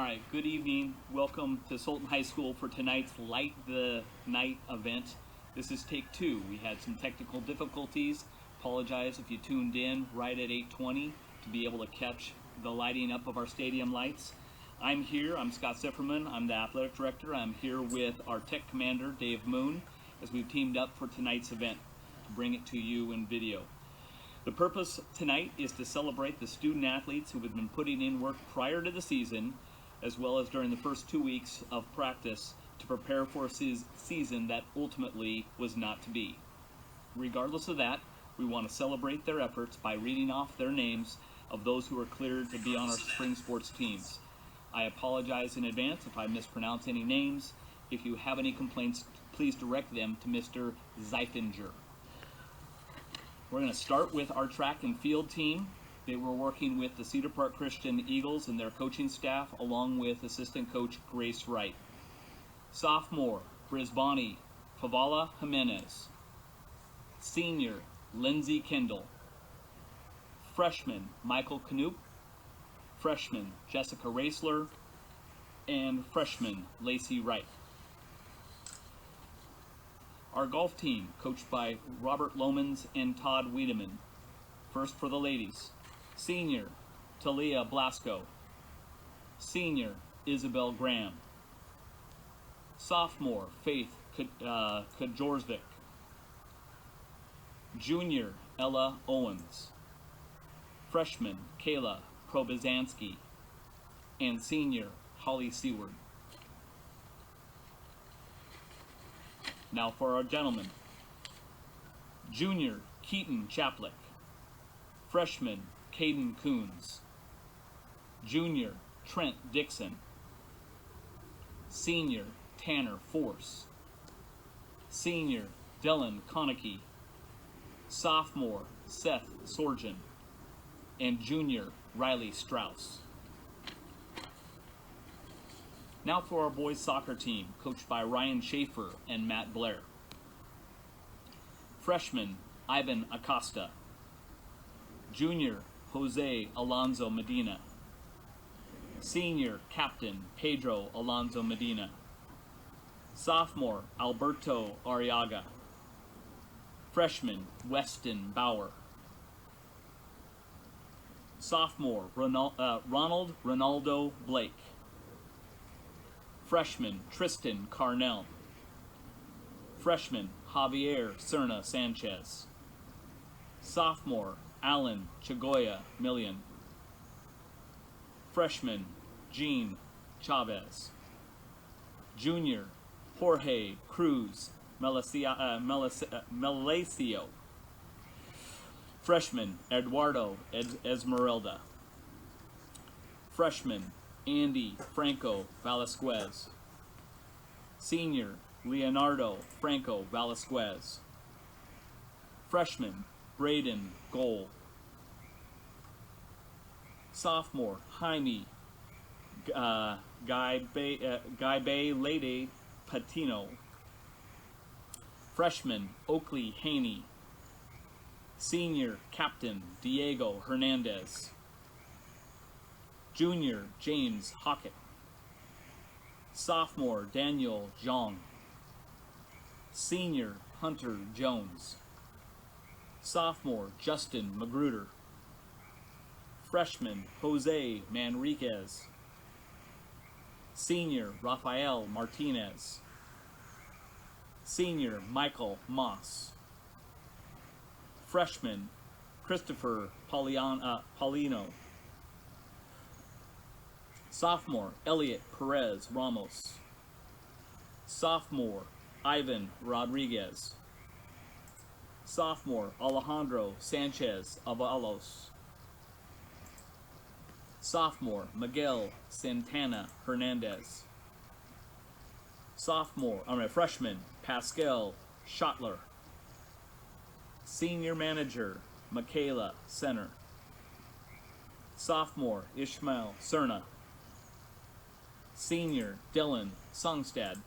right, good evening. Welcome to Sultan High School for tonight's Light the Night event. This is take two. We had some technical difficulties. Apologize if you tuned in right at 8:20 to be able to catch the lighting up of our stadium lights. I'm here, I'm Scott Sifferman, I'm the athletic director. I'm here with our tech commander, Dave Moon, as we've teamed up for tonight's event to bring it to you in video. The purpose tonight is to celebrate the student athletes who have been putting in work prior to the season, as well as during the first 2 weeks of practice to prepare for a season that ultimately was not to be. Regardless of that, we want to celebrate their efforts by reading off their names of those who are cleared to be on our spring sports teams. I apologize in advance if I mispronounce any names. If you have any complaints, please direct them to Mr. Zeifinger. We're going to start with our track and field team. They were working with the Cedar Park Christian Eagles and their coaching staff, along with assistant coach Grace Wright. Sophomore, Brisbane Favala Jimenez. Senior, Lindsay Kendall. Freshman, Michael Knoop. Freshman, Jessica Raisler. And freshman, Lacey Wright. Our golf team, coached by Robert Lomans and Todd Wiedemann. First for the ladies. Senior, Talia Blasco. Senior, Isabel Graham. Sophomore, Faith Kajorvik. Junior, Ella Owens. Freshman, Kayla Probizanski. And senior, Holly Seward. Now for our gentlemen. Junior, Keaton Chaplick. Freshman, Caden Coons. Junior, Trent Dixon. Senior, Tanner Force. Senior, Dylan Konecki. Sophomore, Seth Sorgen. And junior, Riley Strauss. Now for our boys soccer team, coached by Ryan Schaefer and Matt Blair. Freshman, Ivan Acosta. Junior, Jose Alonso Medina. Senior, Captain Pedro Alonso Medina. Sophomore, Alberto Arriaga. Freshman, Weston Bauer. Sophomore, Ronald Ronaldo Blake. Freshman, Tristan Carnell. Freshman, Javier Serna Sanchez. Sophomore, Alan Chagoya Million. Freshman, Jean Chavez. Junior, Jorge Cruz Melesio. Freshman, Eduardo Esmeralda. Freshman, Andy Franco Velasquez. Senior, Leonardo Franco Velasquez. Freshman, Braden Goal. Sophomore, Jaime Guy Bay Lede Patino. Freshman, Oakley Haney. Senior, Captain Diego Hernandez. Junior, James Hockett. Sophomore, Daniel Zhang. Senior, Hunter Jones. Sophomore, Justin Magruder. Freshman, Jose Manriquez. Senior, Rafael Martinez. Senior, Michael Moss. Freshman, Christopher Paulino. Sophomore, Elliot Perez Ramos. Sophomore, Ivan Rodriguez. Sophomore, Alejandro Sanchez Avalos. Sophomore, Miguel Santana Hernandez. Freshman, Pascal Schottler. Senior manager, Michaela Senner. Sophomore, Ishmael Serna. Senior, Dylan Songstad.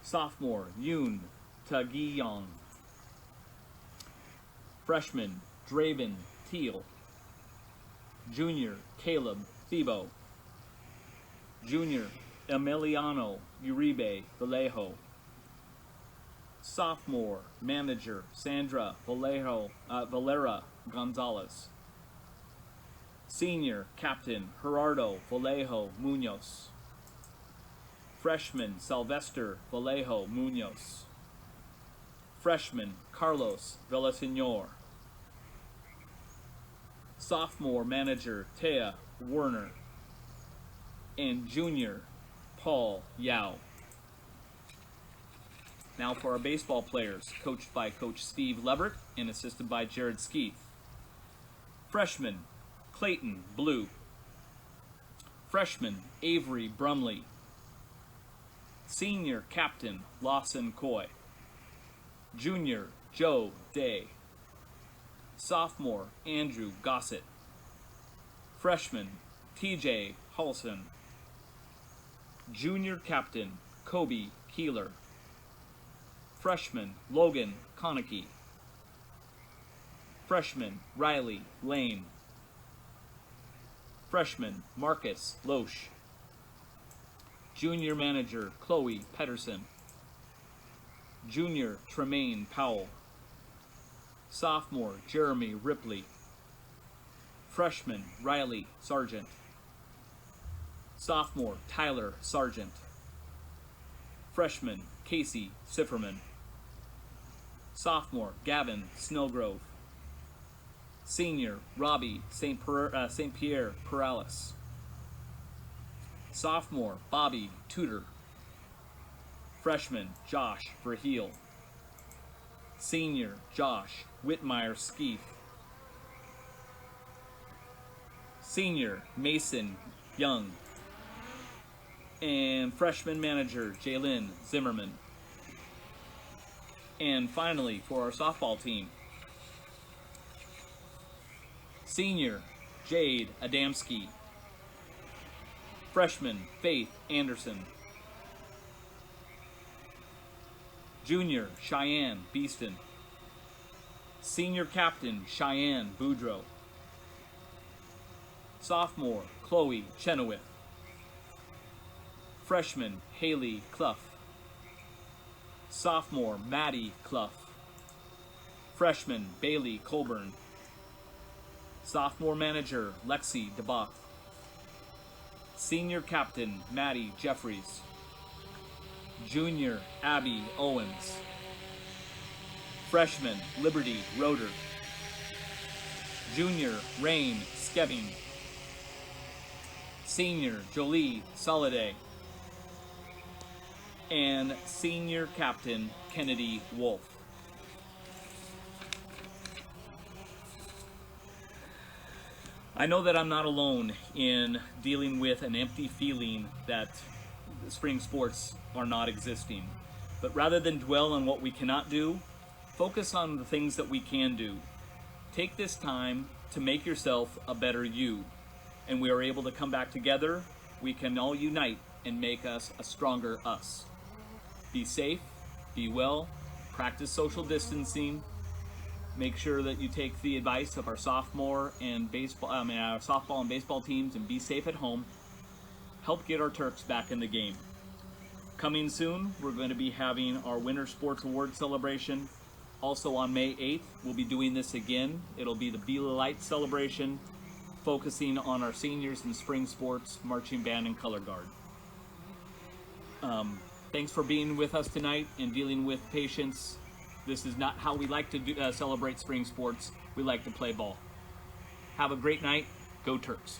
Sophomore, Yoon Tagiyong. Freshman, Draven Teal. Junior, Caleb Thebo. Junior, Emiliano Uribe Vallejo. Sophomore, manager, Sandra Valera Gonzalez. Senior, captain, Gerardo Vallejo Munoz. Freshman, Sylvester Vallejo Munoz. Freshman, Carlos Villaseñor. Sophomore manager, Tea Werner. And junior, Paul Yao. Now for our baseball players, coached by Coach Steve Leverett and assisted by Jared Skeeth. Freshman, Clayton Blue. Freshman, Avery Brumley. Senior captain, Lawson Coy. Junior, Joe Day. Sophomore, Andrew Gossett. Freshman, TJ Halson. Junior captain, Kobe Keeler. Freshman, Logan Konecki. Freshman, Riley Lane. Freshman, Marcus Loesch. Junior manager, Chloe Pedersen. Junior, Tremaine Powell. Sophomore, Jeremy Ripley. Freshman, Riley Sargent. Sophomore, Tyler Sargent. Freshman, Casey Sifferman. Sophomore, Gavin Snellgrove. Senior, Robbie St. Pierre Perales. Sophomore, Bobby Tudor. Freshman, Josh Verheel. Senior, Josh Whitmire Skeeth. Senior, Mason Young. And freshman manager, Jalen Zimmerman. And finally, for our softball team, senior, Jade Adamski. Freshman, Faith Anderson. Junior, Cheyenne Beeston. Senior captain, Cheyenne Boudreau. Sophomore, Chloe Chenoweth. Freshman, Haley Clough. Sophomore, Maddie Clough. Freshman, Bailey Colburn. Sophomore manager, Lexi DeBach. Senior captain, Maddie Jeffries. Junior, Abby Owens. Freshman, Liberty Roeder. Junior, Rain Skeving. Senior, Jolie Soliday. And senior captain, Kennedy Wolf. I know that I'm not alone in dealing with an empty feeling that spring sports are not existing. But rather than dwell on what we cannot do, focus on the things that we can do. Take this time to make yourself a better you. And we are able to come back together. We can all unite and make us a stronger us. Be safe, be well, practice social distancing. Make sure that you take the advice of our softball and baseball teams and be safe at home. Help get our Terps back in the game. Coming soon, we're going to be having our Winter Sports Award celebration. Also on May 8th, we'll be doing this again. It'll be the Bela Light celebration, focusing on our seniors in spring sports, marching band, and color guard. Thanks for being with us tonight and dealing with patience. This is not how we like to celebrate spring sports. We like to play ball. Have a great night. Go Terps.